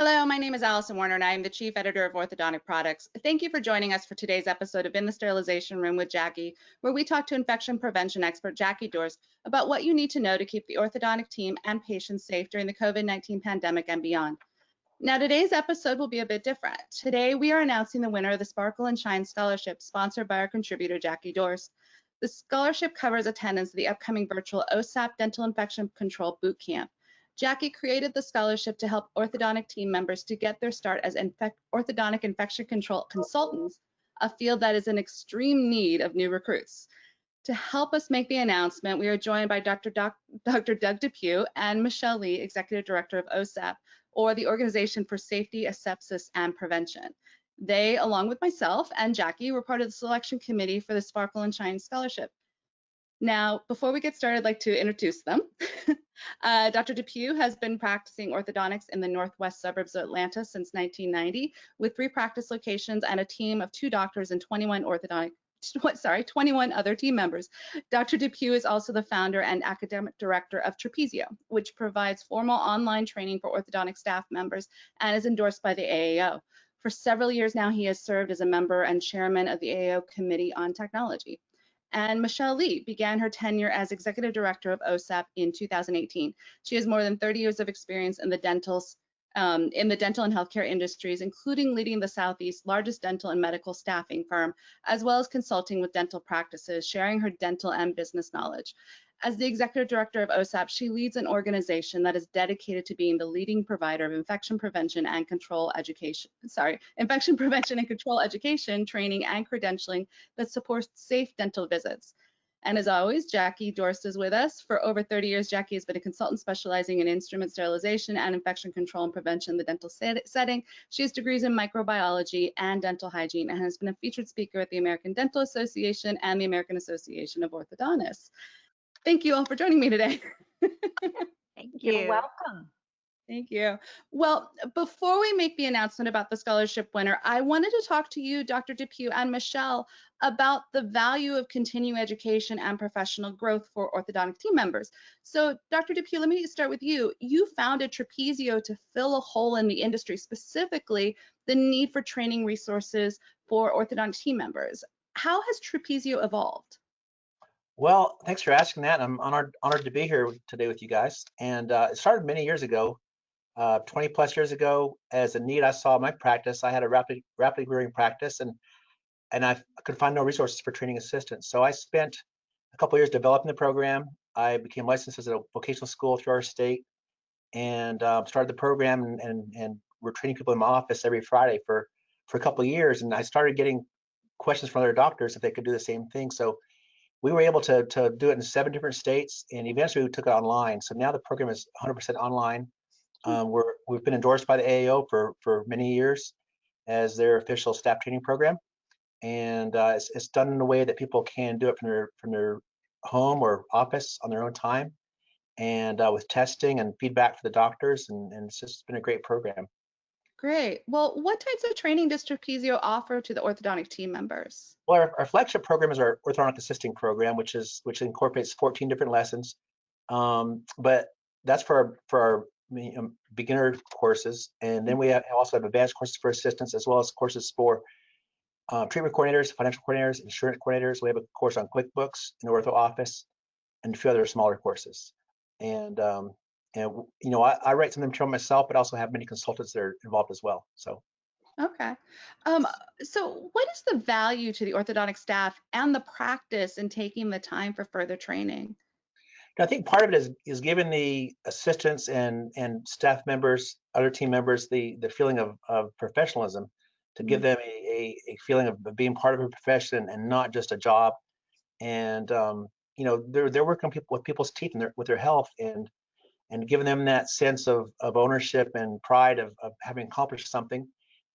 Hello, my name is Alison Werner, and I am the Chief Editor of Orthodontic Products. Thank you for joining us for today's episode of In the Sterilization Room with Jackie, where we talk to infection prevention expert Jackie Dorst about what you need to know to keep the orthodontic team and patients safe during the COVID-19 pandemic and beyond. Now, today's episode will be a bit different. Today, we are announcing the winner of the Sparkle and Shine Scholarship, sponsored by our contributor, Jackie Dorst. The scholarship covers attendance at the upcoming virtual OSAP Dental Infection Control Boot Camp. Jackie created the scholarship to help orthodontic team members to get their start as orthodontic infection control consultants, a field that is in extreme need of new recruits. To help us make the announcement, we are joined by Dr. Doug Depew and Michelle Lee, Executive Director of OSAP, or the Organization for Safety, Asepsis, and Prevention. They, along with myself and Jackie, were part of the selection committee for the Sparkle and Shine Scholarship. Now, before we get started, I'd like to introduce them. Dr. Depew has been practicing orthodontics in the northwest suburbs of Atlanta since 1990, with 3 practice locations and a team of 2 doctors and 21 other team members. Dr. Depew is also the founder and academic director of Trapezio, which provides formal online training for orthodontic staff members and is endorsed by the AAO. For several years now, he has served as a member and chairman of the AAO Committee on Technology. And Michelle Lee began her tenure as Executive Director of OSAP in 2018. She has more than 30 years of experience in the dental and healthcare industries, including leading the Southeast's largest dental and medical staffing firm, as well as consulting with dental practices, sharing her dental and business knowledge. As the Executive Director of OSAP, she leads an organization that is dedicated to being the leading provider of infection prevention and control education, training and credentialing that supports safe dental visits. And as always, Jackie Dorst is with us. For over 30 years, Jackie has been a consultant specializing in instrument sterilization and infection control and prevention in the dental setting. She has degrees in microbiology and dental hygiene and has been a featured speaker at the American Dental Association and the American Association of Orthodontists. Thank you all for joining me today. Thank you. You're welcome. Thank you. Well, before we make the announcement about the scholarship winner, I wanted to talk to you, Dr. Depew and Michelle, about the value of continuing education and professional growth for orthodontic team members. So, Dr. Depew, let me start with you. You founded Trapezio to fill a hole in the industry, specifically the need for training resources for orthodontic team members. How has Trapezio evolved? Well, thanks for asking that. I'm honored to be here today with you guys. And it started many years ago, 20 plus years ago, as a need I saw in my practice. I had a rapidly growing practice, and I could find no resources for training assistants. So I spent a couple years developing the program. I became licensed as a vocational school through our state, and started the program. And we're training people in my office every Friday for a couple of years. And I started getting questions from other doctors if they could do the same thing. So we were able to do it in 7 different states, and eventually we took it online. So now the program is 100% online. We've been endorsed by the AAO for many years as their official staff training program, and it's done in a way that people can do it from their home or office on their own time, and with testing and feedback for the doctors, and it's just been a great program. Great. Well, what types of training does Trapezio offer to the orthodontic team members? Well, our flagship program is our orthodontic assisting program, which incorporates 14 different lessons. But that's for our beginner courses, and then we also have advanced courses for assistants, as well as courses for treatment coordinators, financial coordinators, insurance coordinators. We have a course on QuickBooks in the ortho office, and a few other smaller courses. And I write some of them myself, but also have many consultants that are involved as well. So. Okay. So what is the value to the orthodontic staff and the practice in taking the time for further training? I think part of it is giving the assistants and staff members, other team members, the feeling of professionalism, to give them a feeling of being part of a profession and not just a job. And they're working with people's teeth and with their health, and giving them that sense of ownership and pride of having accomplished something,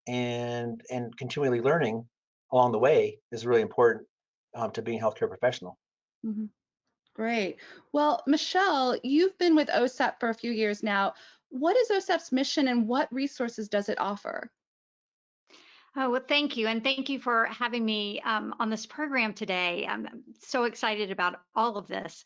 and continually learning along the way is really important to being a healthcare professional. Mm-hmm. Great. Well, Michelle, you've been with OSAP for a few years now. What is OSAP's mission and what resources does it offer? Oh, well, thank you. And thank you for having me on this program today. I'm so excited about all of this.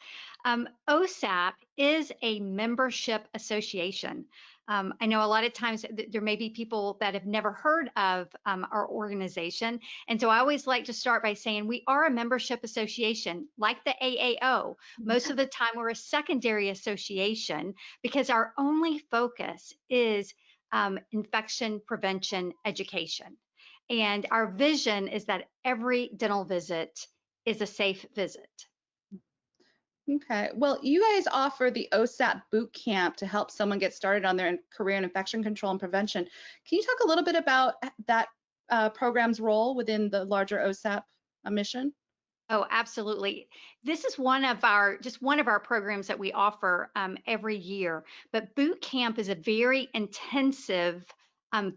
OSAP is a membership association. I know a lot of times there may be people that have never heard of our organization. And so I always like to start by saying we are a membership association like the AAO. Most of the time we're a secondary association because our only focus is infection prevention education. And our vision is that every dental visit is a safe visit. Okay. Well, you guys offer the OSAP Boot Camp to help someone get started on their career in infection control and prevention. Can you talk a little bit about that program's role within the larger OSAP mission? Oh, absolutely. This is one of our programs that we offer every year. But boot camp is a very intensive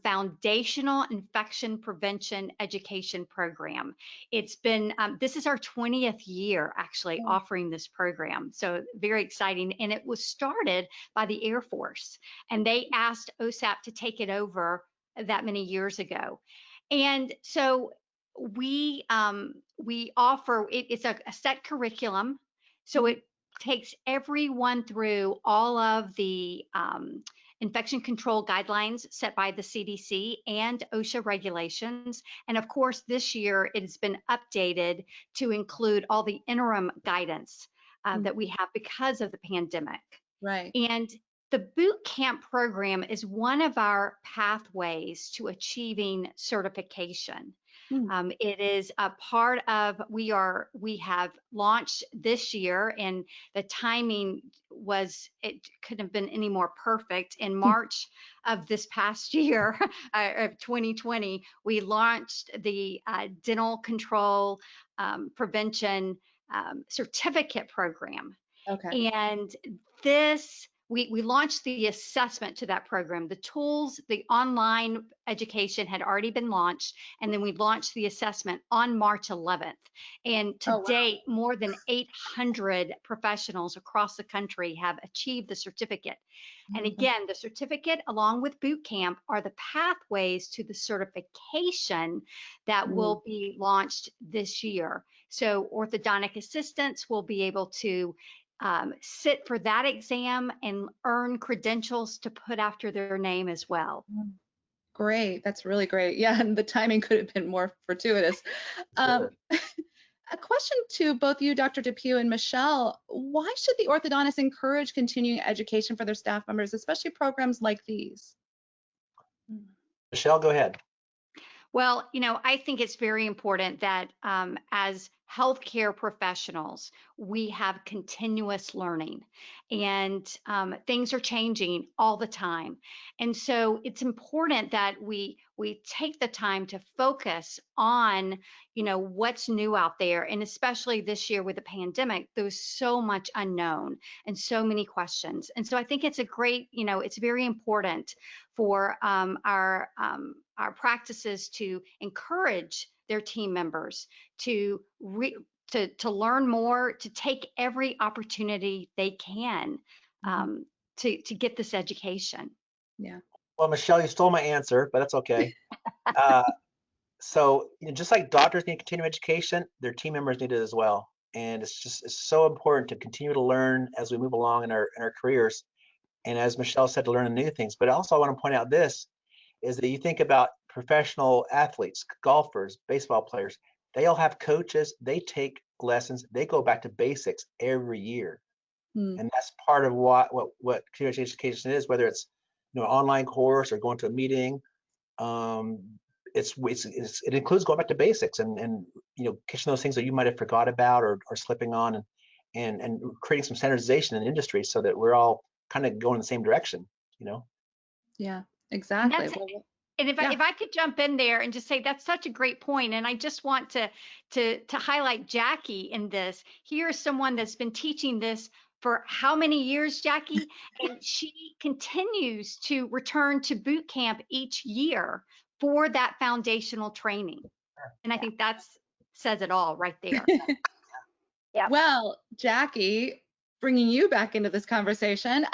foundational infection prevention education program. It's been this is our 20th year actually offering this program, so very exciting. And it was started by the Air Force, and they asked OSAP to take it over that many years ago. And so we offer it's a set curriculum, so it takes everyone through all of the infection control guidelines set by the CDC and OSHA regulations. And of course, this year it has been updated to include all the interim guidance that we have because of the pandemic. Right. And the boot camp program is one of our pathways to achieving certification. It is a part of, we have launched this year, and the timing it couldn't have been any more perfect. In March of this past year, of 2020, we launched the dental control prevention certificate program. Okay. And we launched the assessment to that program. The tools, the online education had already been launched, and then we launched the assessment on March 11th. And to date, more than 800 professionals across the country have achieved the certificate. And again, the certificate along with boot camp are the pathways to the certification that will be launched this year. So orthodontic assistants will be able to sit for that exam and earn credentials to put after their name as well. Great. That's really great. Yeah, and the timing could have been more fortuitous. Sure. A question to both you, Dr. Depew and Michelle. Why should the orthodontist encourage continuing education for their staff members, especially programs like these? Michelle, go ahead. Well, I think it's very important that as healthcare professionals, we have continuous learning, and things are changing all the time. And so it's important that we take the time to focus on, what's new out there. And especially this year with the pandemic, there was so much unknown and so many questions. And so I think it's a great, it's very important for our practices to encourage their team members to learn more, to take every opportunity they can to get this education. Yeah. Well, Michelle, you stole my answer, but that's okay. So just like doctors need continuing education, their team members need it as well. And it's so important to continue to learn as we move along in our careers. And as Michelle said, to learn new things. But also I want to point out this, is that you think about professional athletes, golfers, baseball players, they all have coaches, they take lessons, they go back to basics every year. And that's part of what continuing education is, whether it's an online course or going to a meeting. It includes going back to basics and catching those things that you might have forgot about or slipping on, and creating some standardization in the industry so that we're all kind of going in the same direction. Yeah, exactly. And if I could jump in there and just say that's such a great point, and I just want to highlight Jackie in this. Here's someone that's been teaching this for how many years, Jackie? And she continues to return to boot camp each year for that foundational training. And I think that says it all right there. Yeah. Well, Jackie, bringing you back into this conversation,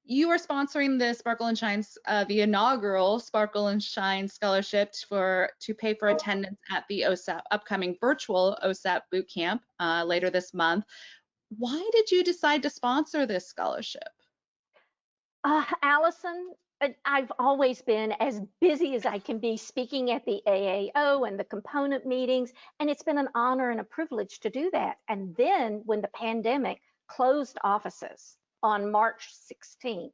you are sponsoring the Sparkle and Shine, the inaugural Sparkle and Shine Scholarship to pay for attendance at the upcoming virtual OSAP Boot Camp later this month. Why did you decide to sponsor this scholarship? Alison, I've always been as busy as I can be speaking at the AAO and the component meetings, and it's been an honor and a privilege to do that. And then when the pandemic closed offices on March 16th,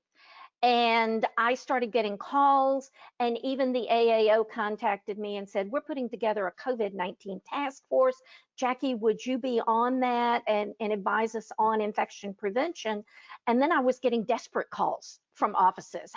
and I started getting calls, and even the AAO contacted me and said, we're putting together a COVID-19 task force. Jackie, would you be on that and advise us on infection prevention? And then I was getting desperate calls from offices.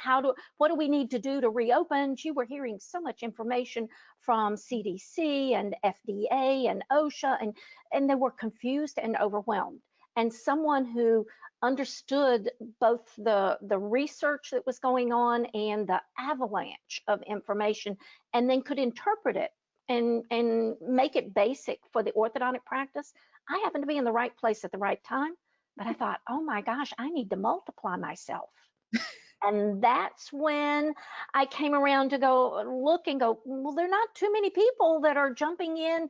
What do we need to do to reopen? You were hearing so much information from CDC and FDA and OSHA, and they were confused and overwhelmed. And someone who understood both the research that was going on and the avalanche of information, and then could interpret it and make it basic for the orthodontic practice. I happened to be in the right place at the right time, but I thought, oh my gosh, I need to multiply myself. And that's when I came around to go look and go, well, there are not too many people that are jumping in,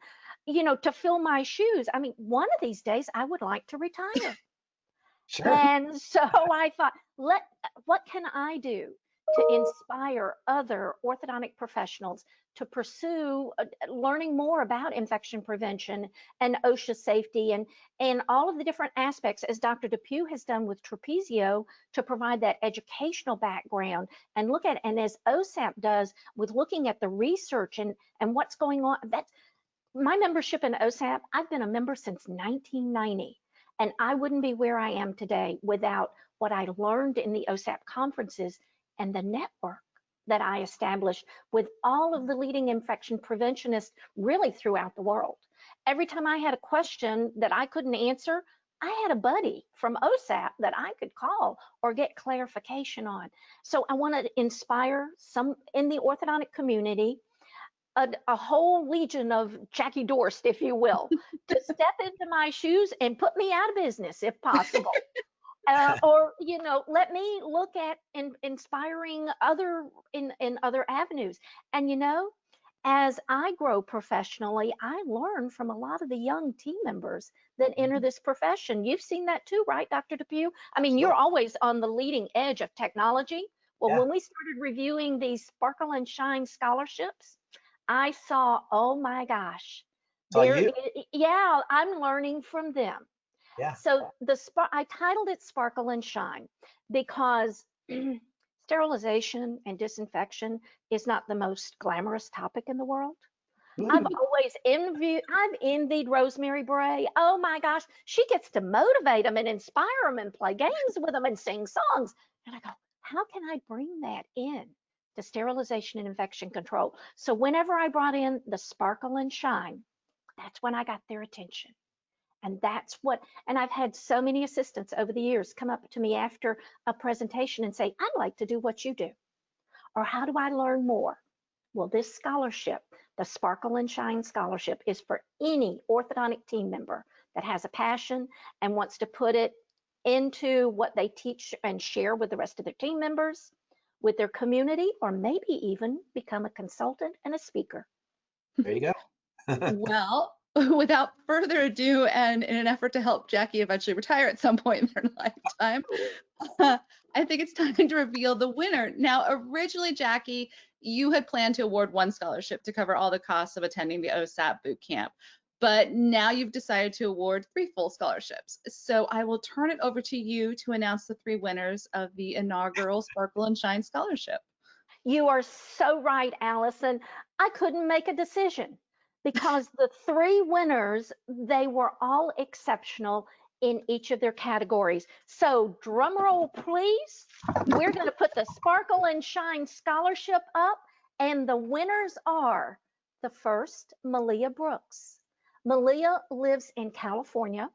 to fill my shoes. I mean, one of these days I would like to retire. Sure. And so I thought, what can I do to inspire other orthodontic professionals to pursue learning more about infection prevention and OSHA safety and all of the different aspects, as Dr. Depew has done with Trapezio, to provide that educational background and look at, and as OSAP does with looking at the research and what's going on. That's my membership in OSAP. I've been a member since 1990. And I wouldn't be where I am today without what I learned in the OSAP conferences and the network that I established with all of the leading infection preventionists really throughout the world. Every time I had a question that I couldn't answer, I had a buddy from OSAP that I could call or get clarification on. So I want to inspire some in the orthodontic community, a whole legion of Jackie Dorst, if you will, to step into my shoes and put me out of business if possible. Or, let me look at inspiring in other avenues. And, as I grow professionally, I learn from a lot of the young team members that enter this profession. You've seen that too, right, Dr. Depew? I mean, you're always on the leading edge of technology. Well, Yeah. when we started reviewing these Sparkle and Shine scholarships, I saw, oh my gosh, yeah, I'm learning from them. Yeah. So I titled it Sparkle and Shine because sterilization and disinfection is not the most glamorous topic in the world. I've always envied Rosemary Bray. Oh my gosh, she gets to motivate them and inspire them and play games with them and sing songs. And I go, how can I bring that in to sterilization and infection control? So whenever I brought in the Sparkle and Shine, that's when I got their attention. And and I've had so many assistants over the years come up to me after a presentation and say, I'd like to do what you do. Or how do I learn more? Well, this scholarship, the Sparkle and Shine Scholarship, is for any orthodontic team member that has a passion and wants to put it into what they teach and share with the rest of their team members, with their community, or maybe even become a consultant and a speaker. There you go. Well, without further ado, and in an effort to help Jackie eventually retire at some point in her lifetime, I think it's time to reveal the winner. Now, originally, Jackie, you had planned to award one scholarship to cover all the costs of attending the OSAP Boot Camp, but now you've decided to award 3 full scholarships. So I will turn it over to you to announce the 3 winners of the inaugural Sparkle and Shine Scholarship. You are so right, Alison. I couldn't make a decision because the 3 winners, they were all exceptional in each of their categories. So drum roll, please. We're going to put the Sparkle and Shine Scholarship up, and the winners are the first, Malia Brooks. Malia lives in California.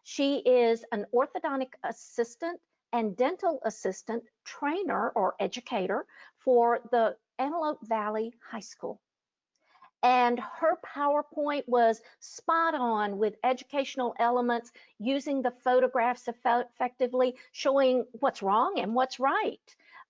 She is an orthodontic assistant and dental assistant trainer or educator for the Antelope Valley High School. And her PowerPoint was spot on with educational elements, using the photographs effectively, showing what's wrong and what's right.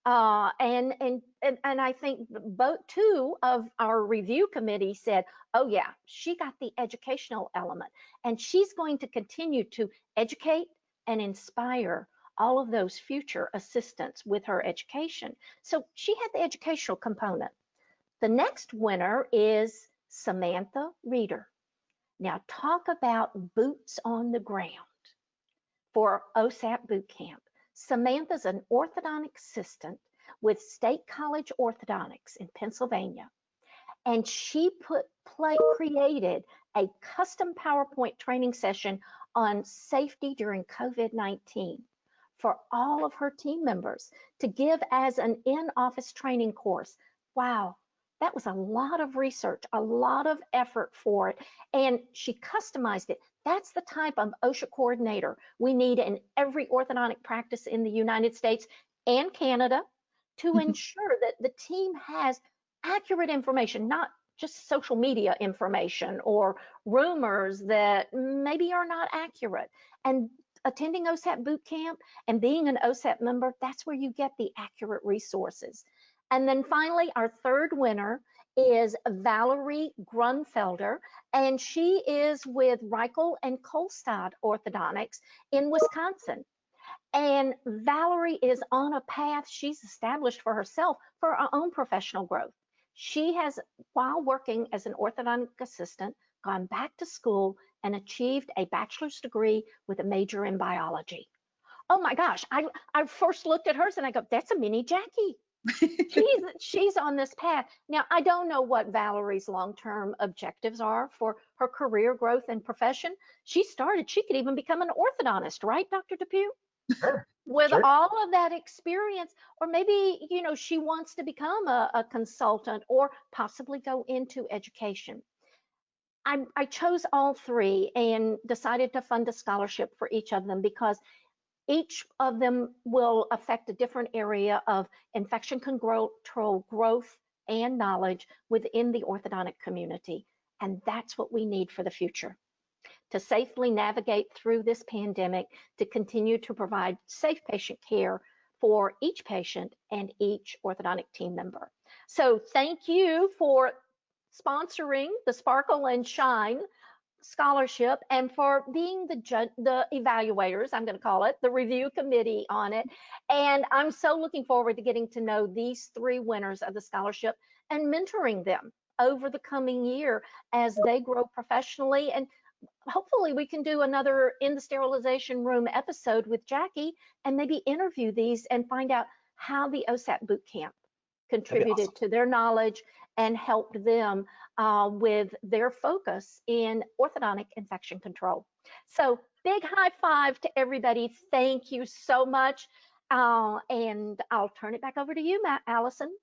And I think both 2 of our review committee said, oh yeah, she got the educational element, and she's going to continue to educate and inspire all of those future assistants with her education. So she had the educational component. The next winner is Samantha Reeder. Now talk about boots on the ground for OSAP Boot Camp. Samantha's an orthodontic assistant with State College Orthodontics in Pennsylvania. And she created a custom PowerPoint training session on safety during COVID-19 for all of her team members to give as an in-office training course. Wow, that was a lot of research, a lot of effort for it, and she customized it. That's the type of OSHA coordinator we need in every orthodontic practice in the United States and Canada to ensure that the team has accurate information, not just social media information or rumors that maybe are not accurate. And attending OSAP Boot Camp and being an OSAP member, that's where you get the accurate resources. And then finally, our third winner is Valerie Grunfelder, and she is with Reichel and Kolstad Orthodontics in Wisconsin. And Valerie is on a path she's established for herself for her own professional growth. She has, while working as an orthodontic assistant, gone back to school and achieved a bachelor's degree with a major in biology. Oh my gosh, I first looked at hers and I go, that's a mini Jackie. She's on this path. Now, I don't know what Valerie's long-term objectives are for her career growth and profession. She could even become an orthodontist, right, Dr. Depew? Sure. With Sure. all of that experience, or maybe, she wants to become a consultant or possibly go into education. I chose all three and decided to fund a scholarship for each of them because each of them will affect a different area of infection control growth and knowledge within the orthodontic community. And that's what we need for the future, to safely navigate through this pandemic, to continue to provide safe patient care for each patient and each orthodontic team member. So thank you for sponsoring the Sparkle and Shine scholarship and for being the evaluators, I'm going to call it, the review committee on it. And I'm so looking forward to getting to know these three winners of the scholarship and mentoring them over the coming year as they grow professionally. And hopefully we can do another In the Sterilization Room episode with Jackie and maybe interview these and find out how the OSAP Boot Camp contributed to their knowledge and helped them with their focus in orthodontic infection control. So big high five to everybody. Thank you so much. And I'll turn it back over to you, Alison.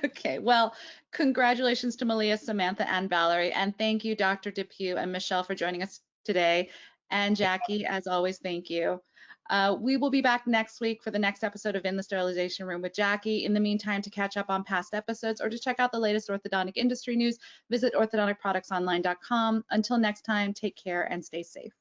Okay, well, congratulations to Malia, Samantha, and Valerie. And thank you, Dr. Depew and Michelle, for joining us today. And Jackie, as always, thank you. We will be back next week for the next episode of In the Sterilization Room with Jackie. In the meantime, to catch up on past episodes or to check out the latest orthodontic industry news, visit orthodonticproductsonline.com. Until next time, take care and stay safe.